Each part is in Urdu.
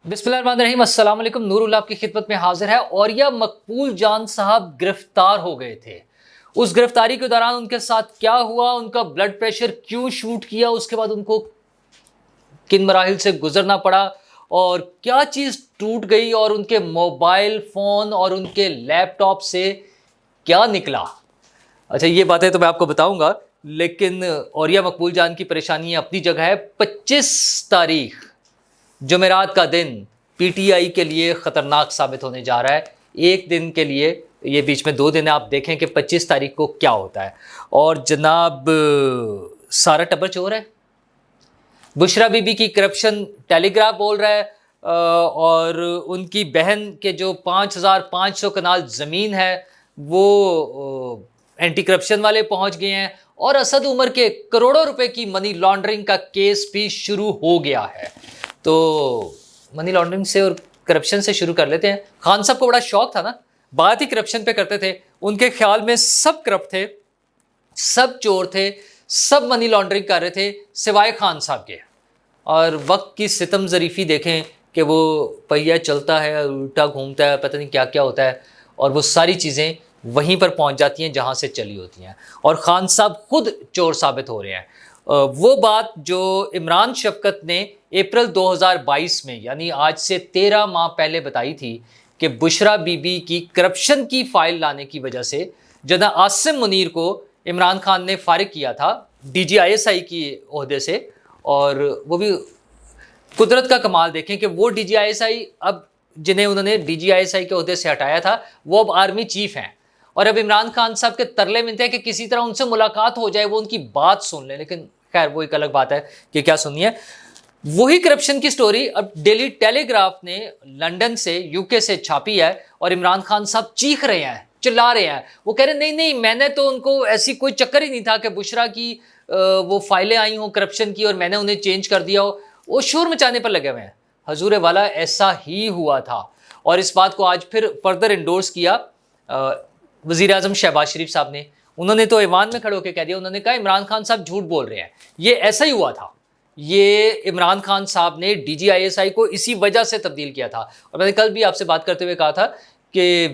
بسم اللہ الرحمن الرحیم، السلام علیکم۔ نور اللہ آپ کی خدمت میں حاضر ہے۔ اوریہ مقبول جان صاحب گرفتار ہو گئے تھے۔ اس گرفتاری کے دوران ان کے ساتھ کیا ہوا، ان کا بلڈ پریشر کیوں شوٹ کیا، اس کے بعد ان کو کن مراحل سے گزرنا پڑا اور کیا چیز ٹوٹ گئی اور ان کے موبائل فون اور ان کے لیپ ٹاپ سے کیا نکلا۔ اچھا، یہ باتیں تو میں آپ کو بتاؤں گا، لیکن اوریہ مقبول جان کی پریشانی اپنی جگہ ہے۔ 25 تاریخ جمعرات کا دن پی ٹی آئی کے لیے خطرناک ثابت ہونے جا رہا ہے۔ ایک دن کے لیے، یہ بیچ میں 2 دن ہیں، آپ دیکھیں کہ 25 تاریخ کو کیا ہوتا ہے۔ اور جناب سارا ٹبر چور ہے، بشرا بی بی کی کرپشن ٹیلی گراف بول رہا ہے، اور ان کی بہن کے جو 5500 کنال زمین ہے وہ اینٹی کرپشن والے پہنچ گئے ہیں، اور اسد عمر کے کروڑوں روپے کی منی لانڈرنگ کا کیس بھی شروع ہو گیا ہے۔ تو منی لانڈرنگ سے اور کرپشن سے شروع کر لیتے ہیں۔ خان صاحب کو بڑا شوق تھا نا، بات ہی کرپشن پہ کرتے تھے۔ ان کے خیال میں سب کرپٹ تھے، سب چور تھے، سب منی لانڈرنگ کر رہے تھے سوائے خان صاحب کے۔ اور وقت کی ستم ظریفی دیکھیں کہ وہ پہیہ چلتا ہے، الٹا گھومتا ہے، پتہ نہیں کیا کیا ہوتا ہے، اور وہ ساری چیزیں وہیں پر پہنچ جاتی ہیں جہاں سے چلی ہوتی ہیں، اور خان صاحب خود چور ثابت ہو رہے ہیں۔ وہ بات جو عمران شفقت نے اپریل 2022 میں، یعنی آج سے 13 ماہ پہلے بتائی تھی کہ بشرا بی بی کی کرپشن کی فائل لانے کی وجہ سے جناب عاصم منیر کو عمران خان نے فارغ کیا تھا D G I S I کی عہدے سے۔ اور وہ بھی قدرت کا کمال دیکھیں کہ وہ D G I S I, اب جنہیں انہوں نے D G I S I کے عہدے سے ہٹایا تھا، وہ اب آرمی چیف ہیں، اور اب عمران خان صاحب کے ترلے ملتے ہیں کہ کسی طرح ان سے ملاقات ہو جائے، وہ ان کی بات سن لیں۔ لیکن خیر وہ ایک الگ بات ہے کہ کیا سننی ہے۔ وہی کرپشن کی سٹوری اب ڈیلی ٹیلی گراف نے لندن سے، یو کے سے چھاپی ہے، اور عمران خان صاحب چیخ رہے ہیں، چلا رہے ہیں۔ وہ کہہ رہے ہیں نہیں میں نے تو ان کو ایسی کوئی چکر ہی نہیں تھا کہ بشرا کی وہ فائلیں آئی ہوں کرپشن کی اور میں نے انہیں چینج کر دیا ہو۔ وہ شور مچانے پر لگے ہوئے ہیں۔ حضور والا ایسا ہی ہوا تھا، اور اس بات کو آج پھر فردر انڈورس کیا وزیر اعظم شہباز شریف صاحب نے۔ انہوں نے تو ایوان میں کھڑے ہو کے کہہ دیا، انہوں نے کہا عمران خان صاحب جھوٹ بول رہے ہیں، یہ ایسا ہی ہوا تھا۔ یہ عمران خان صاحب نے D G I S I کو اسی وجہ سے تبدیل کیا تھا۔ اور میں نے کل بھی آپ سے بات کرتے ہوئے کہا تھا کہ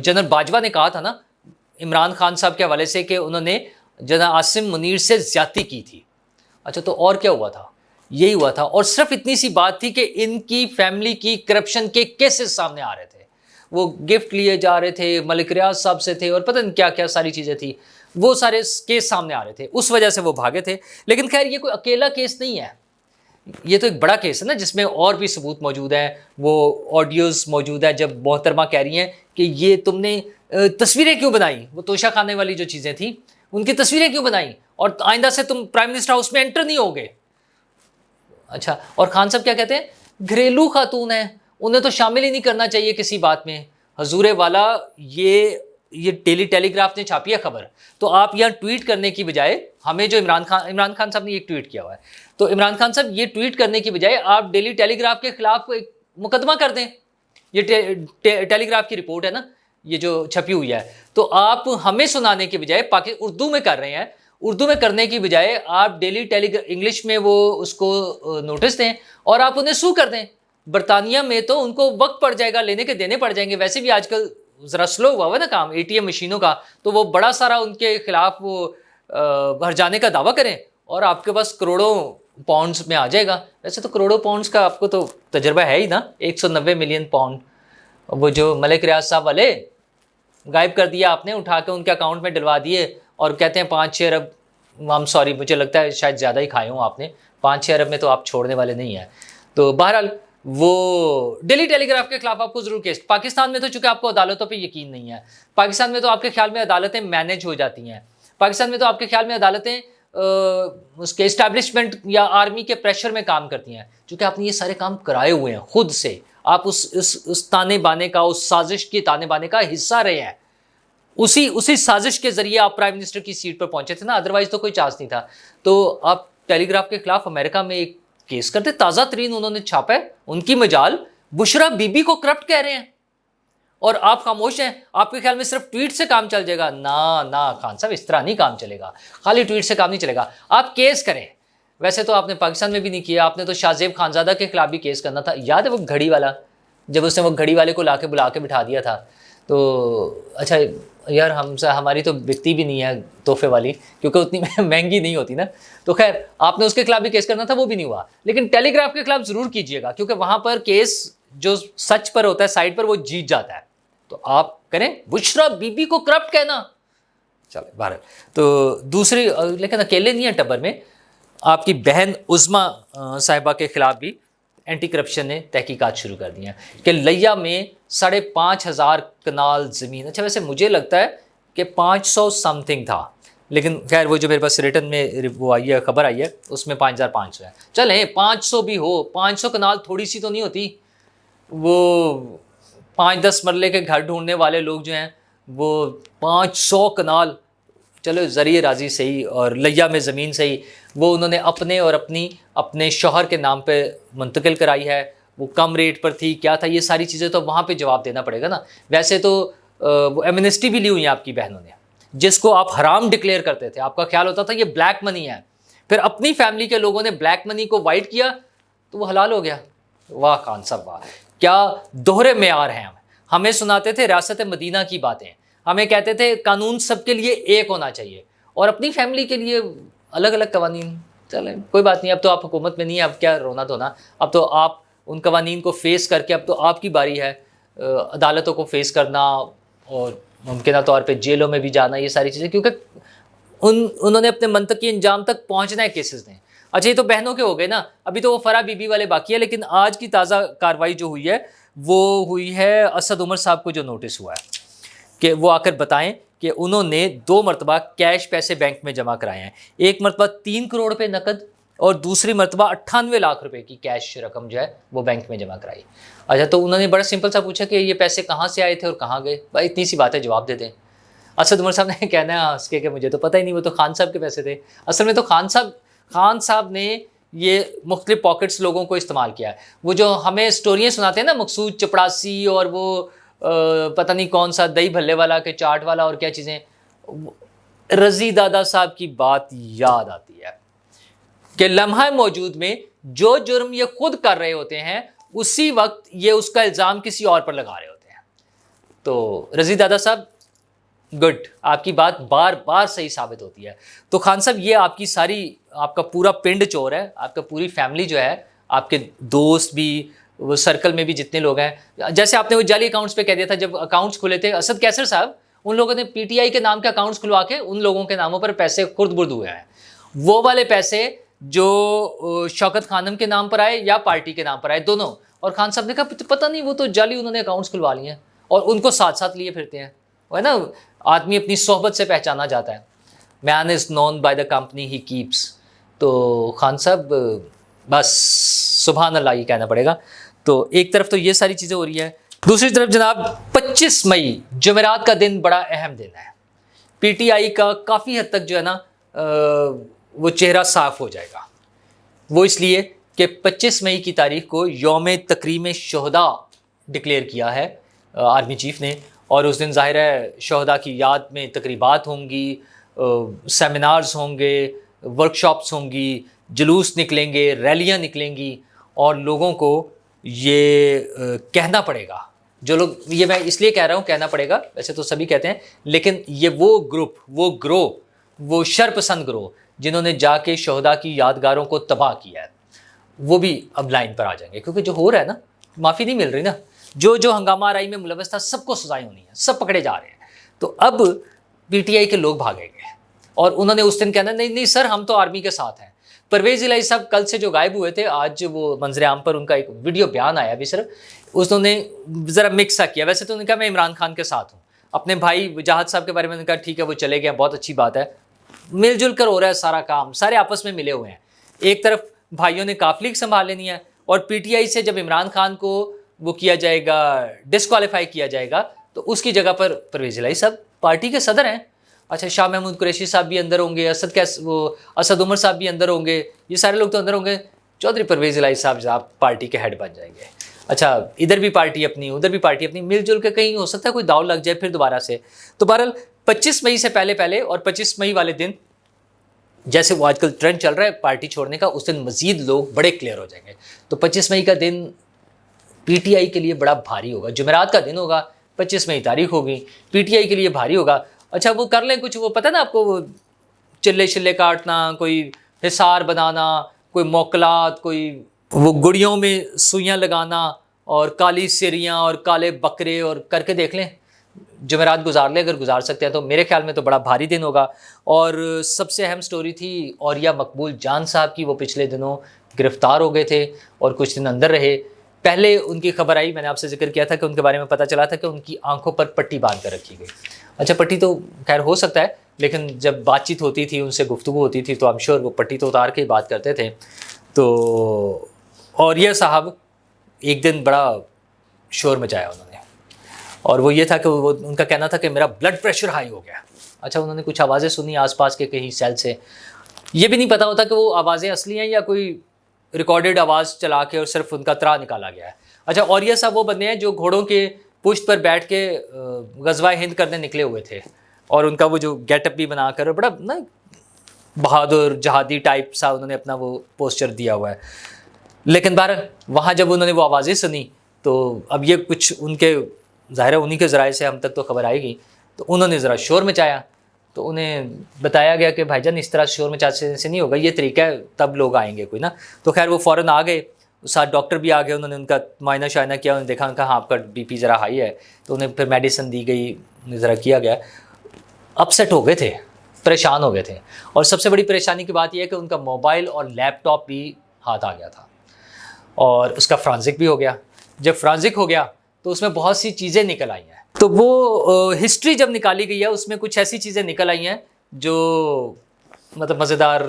جنرل باجوہ نے کہا تھا نا عمران خان صاحب کے حوالے سے کہ انہوں نے جناب عاصم منیر سے زیادتی کی تھی۔ اچھا، تو اور کیا ہوا تھا؟ یہی ہوا تھا، اور صرف اتنی سی بات تھی کہ ان کی فیملی کی کرپشن کے کیسز سامنے آ رہے تھے، وہ گفٹ لیے جا رہے تھے، ملک ریاض صاحب سے تھے، اور پتہ نہیں کیا کیا ساری چیزیں تھیں، وہ سارے کیس سامنے آ رہے تھے، اس وجہ سے وہ بھاگے تھے۔ لیکن خیر یہ کوئی اکیلا کیس نہیں ہے، یہ تو ایک بڑا کیس ہے نا، جس میں اور بھی ثبوت موجود ہیں، وہ آڈیوز موجود ہیں جب محترمہ کہہ رہی ہیں کہ یہ تم نے تصویریں کیوں بنائی، وہ توشہ خانے والی جو چیزیں تھیں ان کی تصویریں کیوں بنائیں، اور آئندہ سے تم پرائم منسٹر ہاؤس میں انٹر نہیں ہوگے۔ اچھا، اور خان صاحب کیا کہتے ہیں، گھریلو خاتون ہیں، انہیں تو شامل ہی نہیں کرنا چاہیے کسی بات میں۔ حضور والا یہ ڈیلی ٹیلی گراف نے چھاپی ہے خبر، تو آپ یہاں ٹویٹ کرنے کی بجائے ہمیں جو عمران خان صاحب نے ایک ٹویٹ کیا ہوا ہے، تو عمران خان صاحب یہ ٹویٹ کرنے کی بجائے آپ ڈیلی ٹیلی گراف کے خلاف ایک مقدمہ کر دیں۔ یہ ٹیلی گراف کی رپورٹ ہے نا، یہ جو چھپی ہوئی ہے، تو آپ ہمیں سنانے کی بجائے اردو میں کر رہے ہیں، اردو میں کرنے کی بجائے آپ ڈیلی انگلش میں وہ اس کو نوٹس دیں اور آپ انہیں سو کر دیں۔ برطانیہ میں تو ان کو وقت پڑ جائے گا، لینے کے دینے پڑ جائیں گے، ویسے بھی آج کل ذرا سلو ہوا ہے نا کام اے ٹی ایم مشینوں کا، تو وہ بڑا سارا ان کے خلاف وہ بھر جانے کا دعویٰ کریں اور آپ کے پاس کروڑوں پاؤنڈز میں آ جائے گا۔ ویسے تو کروڑوں پاؤنڈز کا آپ کو تو تجربہ ہے ہی نا، 190 ملین پاؤنڈ وہ جو ملک ریاض صاحب والے غائب کر دیا آپ نے، اٹھا کے ان کے اکاؤنٹ میں ڈلوا دیے، اور کہتے ہیں 5-6 ارب، ہم سوری مجھے لگتا ہے شاید زیادہ ہی کھائے ہوں آپ نے، 5-6 ارب میں تو آپ چھوڑنے والے نہیں ہیں۔ تو بہرحال وہ ڈیلی ٹیلی گراف کے خلاف آپ کو ضرور کیس، پاکستان میں تو چونکہ آپ کو عدالتوں پہ یقین نہیں ہے، پاکستان میں تو آپ کے خیال میں عدالتیں مینیج ہو جاتی ہیں، پاکستان میں تو آپ کے خیال میں عدالتیں اس کے اسٹیبلشمنٹ یا آرمی کے پریشر میں کام کرتی ہیں، چونکہ آپ نے یہ سارے کام کرائے ہوئے ہیں خود سے، آپ اس تانے بانے کا، اس سازش کے تانے بانے کا حصہ رہے ہیں، اسی سازش کے ذریعے آپ پرائم منسٹر کی سیٹ پر پہنچے تھے نا، ادروائز تو کوئی چانس نہیں تھا۔ تو آپ ٹیلی گراف کے خلاف امریکہ میں ایک کیس کرتے، تازہ ترین انہوں نے چھاپا ہے، ان کی مجال بشرا بی بی کو کرپٹ کہہ رہے ہیں، اور آپ خاموش ہیں۔ آپ کے خیال میں صرف ٹویٹ سے کام چل جائے گا؟ نہ خان صاحب، اس طرح نہیں کام چلے گا، خالی ٹویٹ سے کام نہیں چلے گا۔ آپ کیس کریں، ویسے تو آپ نے پاکستان میں بھی نہیں کیا, آپ نے تو شاہ زیب خانزادہ کے خلاف بھی کیس کرنا تھا. یاد ہے وہ گھڑی والا, جب اس نے وہ گھڑی والے کو لا کے بلا کے بٹھا دیا تھا, تو اچھا یار ہماری تو بکتی بھی نہیں ہے تحفے والی, کیونکہ اتنی مہنگی نہیں ہوتی نا. تو خیر آپ نے اس کے خلاف بھی کیس کرنا تھا, وہ بھی نہیں ہوا. لیکن ٹیلی گراف کے خلاف ضرور کیجیے گا, کیونکہ وہاں پر کیس جو سچ پر ہوتا ہے سائڈ پر, وہ جیت جاتا ہے. تو آپ کریں بشرا بی بی کو کرپٹ کہنا, چلے بہرحال. تو دوسری, لیکن اکیلے نہیں ہیں ٹبر میں, آپ کی بہن عظما صاحبہ کے خلاف بھی اینٹی کرپشن نے تحقیقات شروع کر دی ہیں کہ لیا میں 5,500 کنال زمین, اچھا ویسے مجھے لگتا ہے کہ 500 سم تھنگ تھا, لیکن خیر وہ جو میرے پاس ریٹن میں وہ آئی ہے, خبر آئی ہے, اس میں 5,500 ہے. چلیں 500 بھی ہو, 500 کنال تھوڑی سی تو نہیں ہوتی. وہ 5-10 مرلے کے گھر ڈھونڈنے والے لوگ جو ہیں وہ 500 کنال, چلو ذریعہ راضی صحیح اور لیا میں زمین صحیح, وہ انہوں نے اپنے اور اپنے شوہر کے نام پہ منتقل کرائی ہے. وہ کم ریٹ پر تھی, کیا تھا, یہ ساری چیزیں تو وہاں پہ جواب دینا پڑے گا نا. ویسے تو وہ ایمنسٹی بھی لی ہوئی ہیں آپ کی بہنوں نے, جس کو آپ حرام ڈکلیئر کرتے تھے. آپ کا خیال ہوتا تھا یہ بلیک منی ہے, پھر اپنی فیملی کے لوگوں نے بلیک منی کو وائٹ کیا تو وہ حلال ہو گیا. واہ خان صاحب واہ, کیا دوہرے معیار ہیں. ہمیں سناتے تھے ریاست مدینہ کی باتیں, ہمیں کہتے تھے قانون سب کے لیے ایک ہونا چاہیے, اور اپنی فیملی کے لیے الگ الگ قوانین. چلیں کوئی بات نہیں, اب تو آپ حکومت میں نہیں ہیں, اب کیا رونا دھونا. اب تو آپ ان قوانین کو فیس کر کے, اب تو آپ کی باری ہے عدالتوں کو فیس کرنا اور ممکنہ طور پہ جیلوں میں بھی جانا, یہ ساری چیزیں, کیونکہ انہوں نے اپنے منطقی انجام تک پہنچنا ہے کیسز نے. اچھا یہ تو بہنوں کے ہو گئے نا, ابھی تو وہ فرح بی بی والے باقی ہے. لیکن آج کی تازہ کارروائی جو ہوئی ہے وہ ہوئی ہے اسد عمر صاحب کو جو نوٹس ہوا ہے کہ وہ آ کر بتائیں کہ انہوں نے 2 مرتبہ کیش پیسے بینک میں جمع کرائے ہیں. ایک مرتبہ 3 کروڑ روپے نقد, اور دوسری مرتبہ 98 لاکھ روپے کی کیش رقم جو ہے وہ بینک میں جمع کرائی. اچھا تو انہوں نے بڑا سمپل سا پوچھا کہ یہ پیسے کہاں سے آئے تھے اور کہاں گئے. بھائی اتنی سی بات ہے, جواب دے دیں. اسد عمر صاحب نے کہنا ہے ہنس کے کہ مجھے تو پتہ ہی نہیں, وہ تو خان صاحب کے پیسے تھے. اصل میں تو خان صاحب نے یہ مختلف پاکٹس لوگوں کو استعمال کیا ہے. وہ جو ہمیں سٹوریاں سناتے ہیں نا, مقصود چپڑاسی اور وہ پتہ نہیں کون سا دہی بھلے والا کہ چاٹ والا اور کیا چیزیں, رضی دادا صاحب کی بات یاد آتی ہے کہ لمحہ موجود میں جو جرم یہ خود کر رہے ہوتے ہیں اسی وقت یہ اس کا الزام کسی اور پر لگا رہے ہوتے ہیں. تو رضی دادا صاحب گڈ, آپ کی بات بار بار صحیح ثابت ہوتی ہے. تو خان صاحب یہ آپ کی ساری, آپ کا پورا پنڈ چور ہے, آپ کا پوری فیملی جو ہے, آپ کے دوست بھی, وہ سرکل میں بھی جتنے لوگ ہیں, جیسے آپ نے وہ جعلی اکاؤنٹس پہ کہہ دیا تھا جب اکاؤنٹس کھلے تھے اسد کیسر صاحب, ان لوگوں نے پی ٹی آئی کے نام کے اکاؤنٹس کھلوا کے ان لوگوں کے ناموں پر پیسے خرد برد ہوئے ہیں. وہ والے پیسے جو شوکت خانم کے نام پر آئے یا پارٹی کے نام پر آئے, دونوں. اور خان صاحب نے کہا پتہ نہیں وہ تو جعلی انہوں نے اکاؤنٹس کھلوا لیے ہیں اور ان کو ساتھ ساتھ لیے پھرتے ہیں. وہ ہے نا, آدمی اپنی صحبت سے پہچانا جاتا ہے. Man is known by the company he keeps. تو خان صاحب بس سبحان اللہ ہی کہنا پڑے گا. تو ایک طرف تو یہ ساری چیزیں ہو رہی ہیں, دوسری طرف جناب 25 مئی جمعرات کا دن بڑا اہم دن ہے. پی ٹی آئی کا کافی حد تک جو ہے نا وہ چہرہ صاف ہو جائے گا. وہ اس لیے کہ 25 مئی کی تاریخ کو یوم تکریم شہداء ڈکلیئر کیا ہے آرمی چیف نے, اور اس دن ظاہر ہے شہداء کی یاد میں تقریبات ہوں گی, سیمینارز ہوں گے, ورک شاپس ہوں گی, جلوس نکلیں گے, ریلیاں نکلیں گی, اور لوگوں کو یہ کہنا پڑے گا, جو لوگ, یہ میں اس لیے کہہ رہا ہوں کہنا پڑے گا, ویسے تو سبھی کہتے ہیں, لیکن یہ وہ گروپ, وہ گروہ, وہ شرپسند گروہ جنہوں نے جا کے شہداء کی یادگاروں کو تباہ کیا ہے, وہ بھی اب لائن پر آ جائیں گے. کیونکہ جو ہو رہا ہے نا, معافی نہیں مل رہی نا, جو ہنگامہ آرائی میں ملوث تھا سب کو سزائیں ہونی ہیں, سب پکڑے جا رہے ہیں. تو اب پی ٹی آئی کے لوگ بھاگیں گے اور انہوں نے اس دن کہنا نہیں سر ہم تو آرمی کے ساتھ ہیں. پرویز الہی صاحب کل سے جو غائب ہوئے تھے, آج وہ منظر عام پر ان کا ایک ویڈیو بیان آیا بھی, صرف انہوں نے ذرا مکس سا کیا. ویسے تو انہوں نے کہا میں عمران خان کے ساتھ ہوں, اپنے بھائی وجاہت صاحب کے بارے میں نے کہا ٹھیک ہے وہ چلے گئے, بہت اچھی بات ہے, مل جل کر ہو رہا ہے سارا کام, سارے آپس میں ملے ہوئے ہیں. ایک طرف بھائیوں نے قافلے سنبھال لینی ہے, اور پی ٹی آئی سے جب عمران خان کو وہ کیا جائے گا, ڈسکوالیفائی کیا جائے گا, تو اس کی جگہ پر پرویز الہی صاحب پارٹی کے صدر ہیں. اچھا شاہ محمود قریشی صاحب بھی اندر ہوں گے, اسد عمر صاحب بھی اندر ہوں گے, یہ سارے لوگ تو اندر ہوں گے. چودھری پرویز الہی صاحب پارٹی کے ہیڈ بن جائیں گے. اچھا ادھر بھی پارٹی اپنی, ادھر بھی پارٹی اپنی, مل جل کے کہیں ہو سکتا ہے کوئی داؤ لگ جائے پھر دوبارہ سے. تو بہرحال 25 مئی سے پہلے اور 25 مئی والے دن جیسے وہ آج کل ٹرینڈ چل رہا ہے پارٹی چھوڑنے کا، اس دن مزید لوگ بڑے کلیئر ہو جائیں گے. تو 25 مئی کا دن پی ٹی آئی کے لیے بڑا بھاری ہوگا. جمعرات کا دن ہوگا، 25 مئی تاریخ ہوگی، پی ٹی آئی کے لیے بھاری ہوگا. اچھا وہ کر لیں کچھ، وہ پتہ نا آپ کو، وہ چلے شلے کاٹنا، کوئی حصار بنانا، کوئی موکلات، کوئی وہ گڑیوں میں سوئیاں لگانا اور کالی سریاں اور کالے بکرے، اور کر کے دیکھ لیں. جمعرات گزار لیں اگر گزار سکتے ہیں تو. میرے خیال میں تو بڑا بھاری دن ہوگا. اور سب سے اہم سٹوری تھی اوریہ مقبول جان صاحب کی. وہ پچھلے دنوں گرفتار ہو گئے تھے اور کچھ دن اندر رہے. پہلے ان کی خبر آئی، میں نے آپ سے ذکر کیا تھا کہ ان کے بارے میں پتہ چلا تھا کہ ان کی آنکھوں پر پٹی باندھ کر رکھی گئی. اچھا پٹی تو خیر ہو سکتا ہے، لیکن جب بات چیت ہوتی تھی، ان سے گفتگو ہوتی تھی، تو ایم شور وہ پٹی تو اتار کے ہی بات کرتے تھے. تو اوریہ صاحب ایک دن بڑا شور مچایا انہوں نے، اور وہ یہ تھا کہ وہ ان کا کہنا تھا کہ میرا بلڈ پریشر ہائی ہو گیا. اچھا انہوں نے کچھ آوازیں سنی آس پاس کے کہیں سیل سے. یہ بھی نہیں پتہ ہوتا کہ وہ آوازیں اصلی ہیں یا کوئی ریکارڈڈ آواز چلا کے اور صرف ان کا ترا نکالا گیا ہے. اچھا اوریہ صاحب وہ بندے ہیں جو گھوڑوں کے پشت پر بیٹھ کے غزوہ ہند کرنے نکلے ہوئے تھے، اور ان کا وہ جو گیٹ اپ بھی بنا کر بڑا نا بہادر جہادی ٹائپ سا انہوں نے اپنا وہ پوسچر دیا ہوا ہے. لیکن بہرحال وہاں جب انہوں نے وہ آوازیں سنی تو اب یہ کچھ ان کے ظاہر ہے انہی کے ذرائع سے ہم تک تو خبر آئے گی، تو انہوں نے ذرا شور مچایا. تو انہیں بتایا گیا کہ بھائی جان اس طرح شور مچانے سے نہیں ہوگا، یہ طریقہ ہے تب لوگ آئیں گے کوئی نا. تو خیر وہ فوراً آ گئے، ساتھ ڈاکٹر بھی آ گئے. انہوں نے ان کا معائنہ شائنہ کیا، انہوں نے دیکھا کہ ہاں آپ کا بی پی ذرا ہائی ہے. تو انہیں پھر میڈیسن دی گئی، انہیں ذرا کیا گیا. اپسیٹ ہو گئے تھے، پریشان ہو گئے تھے. اور سب سے بڑی پریشانی کی بات یہ ہے کہ ان کا موبائل اور لیپ ٹاپ بھی ہاتھ آ گیا تھا، اور اس کا فرانزک بھی ہو گیا. جب فرانزک ہو گیا تو اس میں بہت سی چیزیں نکل آئی ہیں. تو وہ ہسٹری جب نکالی گئی ہے اس میں کچھ ایسی چیزیں نکل آئی ہیں جو مطلب مزیدار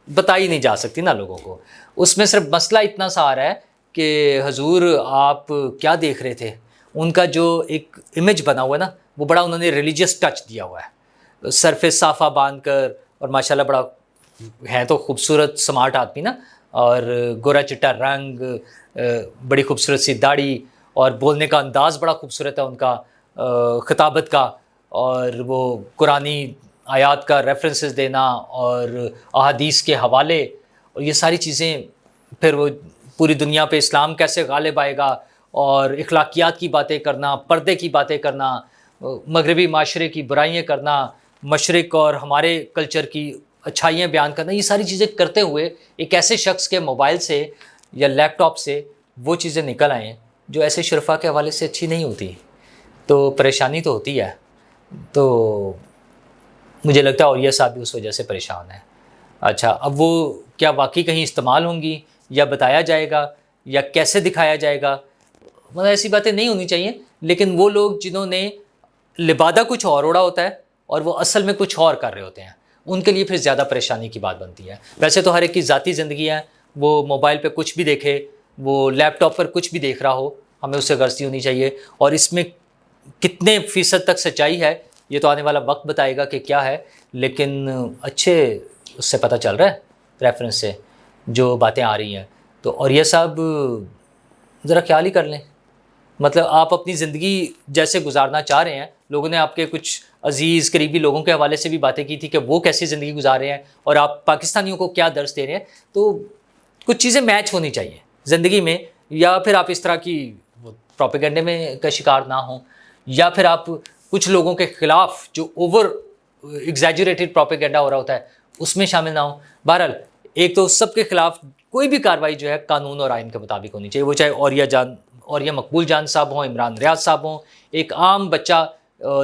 بتائی نہیں جا سکتی نا لوگوں کو. اس میں صرف مسئلہ اتنا سا آ رہا ہے کہ حضور آپ کیا دیکھ رہے تھے. ان کا جو ایک امیج بنا ہوا ہے نا، وہ بڑا انہوں نے ریلیجیس ٹچ دیا ہوا ہے، سر پہ صافہ باندھ کر، اور ماشاءاللہ بڑا ہے تو خوبصورت سمارٹ آدمی نا، اور گورا چٹا رنگ، بڑی خوبصورت سی داڑھی، اور بولنے کا انداز بڑا خوبصورت ہے ان کا، خطابت کا، اور وہ قرآنی آیات کا ریفرنسز دینا اور احادیث کے حوالے، اور یہ ساری چیزیں. پھر وہ پوری دنیا پہ اسلام کیسے غالب آئے گا، اور اخلاقیات کی باتیں کرنا، پردے کی باتیں کرنا، مغربی معاشرے کی برائیاں کرنا، مشرق اور ہمارے کلچر کی اچھائیاں بیان کرنا. یہ ساری چیزیں کرتے ہوئے ایک ایسے شخص کے موبائل سے یا لیپ ٹاپ سے وہ چیزیں نکل آئیں جو ایسے شرفا کے حوالے سے اچھی نہیں ہوتی. تو پریشانی تو ہوتی ہے. تو مجھے لگتا ہے اوریہ صاحب بھی اس وجہ سے پریشان ہیں. اچھا اب وہ کیا واقعی کہیں استعمال ہوں گی، یا بتایا جائے گا، یا کیسے دکھایا جائے گا، مطلب ایسی باتیں نہیں ہونی چاہیے. لیکن وہ لوگ جنہوں نے لبادہ کچھ اور اوڑا ہوتا ہے اور وہ اصل میں کچھ اور کر رہے ہوتے ہیں، ان کے لیے پھر زیادہ پریشانی کی بات بنتی ہے. ویسے تو ہر ایک کی ذاتی زندگی ہے، وہ موبائل پہ کچھ بھی دیکھے، وہ لیپ ٹاپ پر کچھ بھی دیکھ رہا ہو، ہمیں اس سے غرضی ہونی چاہیے. اور اس میں کتنے فیصد تک سچائی ہے یہ تو آنے والا وقت بتائے گا کہ کیا ہے. لیکن اچھے اس سے پتہ چل رہا ہے ریفرنس سے جو باتیں آ رہی ہیں. تو اوریہ صاحب ذرا خیال ہی کر لیں. مطلب آپ اپنی زندگی جیسے گزارنا چاہ رہے ہیں، لوگوں نے آپ کے کچھ عزیز قریبی لوگوں کے حوالے سے بھی باتیں کی تھی کہ وہ کیسی زندگی گزار رہے ہیں، اور آپ پاکستانیوں کو کیا درس دے رہے ہیں. تو کچھ چیزیں میچ ہونی چاہیے زندگی میں، یا پھر آپ اس طرح کی پروپیگنڈے میں کا شکار نہ ہوں، یا پھر آپ کچھ لوگوں کے خلاف جو اوور ایگزیجریٹڈ پروپیگنڈا ہو رہا ہوتا ہے اس میں شامل نہ ہوں. بہرحال ایک تو سب کے خلاف کوئی بھی کارروائی جو ہے قانون اور آئین کے مطابق ہونی چاہیے، وہ چاہے اوریہ مقبول جان صاحب ہوں، عمران ریاض صاحب ہوں، ایک عام بچہ،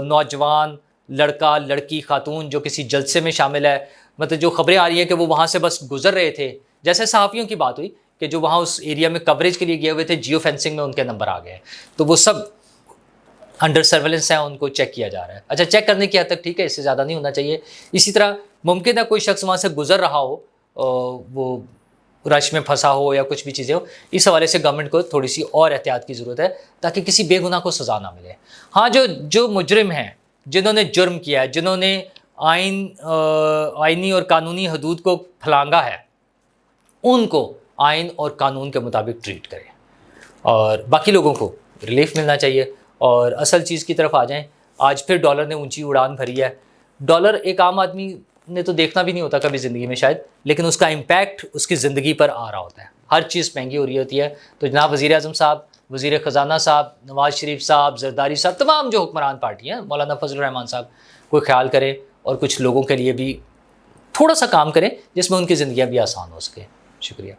نوجوان لڑکا، لڑکی، خاتون جو کسی جلسے میں شامل ہے. مطلب جو خبریں آ رہی ہیں کہ وہ وہاں سے بس گزر رہے تھے، جیسے صحافیوں کی بات ہوئی کہ جو وہاں اس ایریا میں کوریج کے لیے گئے ہوئے تھے، جیو فینسنگ میں ان کے نمبر آ گئے ہیں، تو وہ سب انڈر سرویلنس ہیں، ان کو چیک کیا جا رہا ہے. اچھا چیک کرنے کی حد تک ٹھیک ہے، اس سے زیادہ نہیں ہونا چاہیے. اسی طرح ممکن ہے کوئی شخص وہاں سے گزر رہا ہو، وہ رش میں پھنسا ہو یا کچھ بھی چیزیں ہو، اس حوالے سے گورنمنٹ کو تھوڑی سی اور احتیاط کی ضرورت ہے تاکہ کسی بے گناہ کو سزا نہ ملے. ہاں جو مجرم ہیں، جنہوں نے جرم کیا ہے، جنہوں نے آئینی اور قانونی حدود کو پھلانگا ہے، ان کو آئین اور قانون کے مطابق ٹریٹ کریں، اور باقی لوگوں کو ریلیف ملنا چاہیے. اور اصل چیز کی طرف آ جائیں. آج پھر ڈالر نے اونچی اڑان بھری ہے. ڈالر ایک عام آدمی نے تو دیکھنا بھی نہیں ہوتا کبھی زندگی میں شاید، لیکن اس کا امپیکٹ اس کی زندگی پر آ رہا ہوتا ہے، ہر چیز مہنگی ہو رہی ہوتی ہے۔ تو جناب وزیر اعظم صاحب، وزیر خزانہ صاحب، نواز شریف صاحب، زرداری صاحب، تمام جو حکمران پارٹی ہیں، مولانا فضل الرحمان صاحب، کوئی خیال کرے اور کچھ لوگوں کے لیے بھی تھوڑا سا کام کرے جس میں ان کی زندگیاں بھی آسان ہو سکے۔ شکریہ۔